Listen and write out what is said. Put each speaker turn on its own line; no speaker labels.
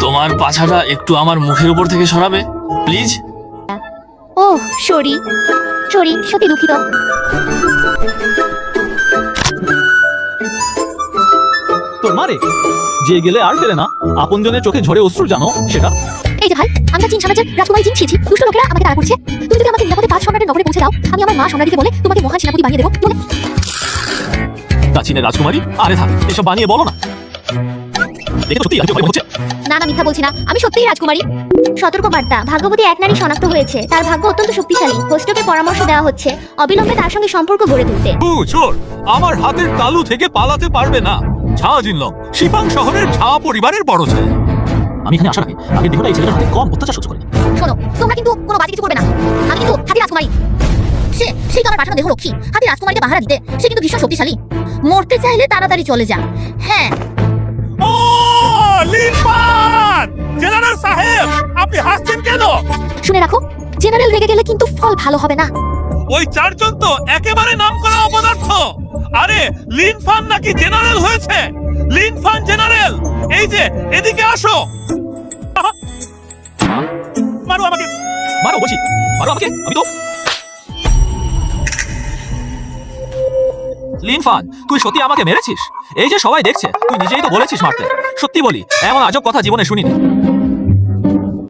তোমার পাছাটা একটু আমার মুখের উপর থেকে সরাবে প্লিজ।
ও সরি সরি, সত্যি দুঃখিত।
তোর মারে যে গেলে আর ফেলে না, আপনজনের চোখে ঝরে অশ্রু, জানো সেটা?
এই যে ভাই, আমি চীন সাম্রাজ্যের রাজকুমারী জিন ছিছি, দুষ্ট লোকেরা আমাকে তাড়া করছে। তুমি যদি আমাকে নিরাপদে 5 সম্রাটের নগরে পৌঁছে দাও, আমি আমার মা সম্রাটীকে বলে তোমাকে মহান সেনাপতি বানিয়ে দেবো।
তা চীনের রাজকুমারী? আরে থাক, এসব বানিয়ে বলো না। দেখো সত্যি আজকে ভয় হচ্ছে।
না না, মিথ্যা বলছি না, আমি সত্যিই রাজকুমারী। সতর্ক বার্তা, ভাগ্যবতী এক নারী শনাক্ত হয়েছে। তার ভাগ্য অত্যন্ত শক্তিশালী। হোস্টকে পরামর্শ দেওয়া হচ্ছে অবিলম্বে তার সঙ্গে সম্পর্ক গড়ে তুলতে।
চোর আমার হাতের তালু থেকে পালাতে পারবে না। ঝা জিনলং, শিফাং শহরের ঝা পরিবারের বড় ছেলে। আমি এখানে আসার আগে দেহটা এই ছেলেটার হাতে কম অত্যাচার সহ্য করিনি।
শোনো, তোমরা কিন্তু কোনো বাজে কিছু করবে না। আমি কিন্তু হাতি রাজকুমারী। সেই তো আমার পাঠানো দেহ রক্ষী। হাতি রাজকুমারীকে পাহারা দিতে সে কিন্তু ভীষণ শক্তিশালী। মরতে চাইলে তাড়াতাড়ি চলে যা। হ্যাঁ।
ও লিনফান, জেনারেল সাহেব, আপনি হাসছেন কেন?
শুনে রাখো, জেনারেল রেগে গেলে কিন্তু ফল ভালো হবে না।
ওই চারজন তো একেবারে নামকরা অপদার্থ। আরে লিনফান নাকি জেনারেল হয়েছে? লিনফান জেনারেল, এই যে এদিকে আসো। মারো আমাকে,
মারো বলছি, মারো আমাকে। আমি তো লিনফান, তুই সত্যি আমাকে মেরেছিস? এই যে সবাই দেখছে, তুই নিজেই তো বলেছিস মারতে। সত্যি বলি, এমন আজব কথা জীবনে শুনিনি।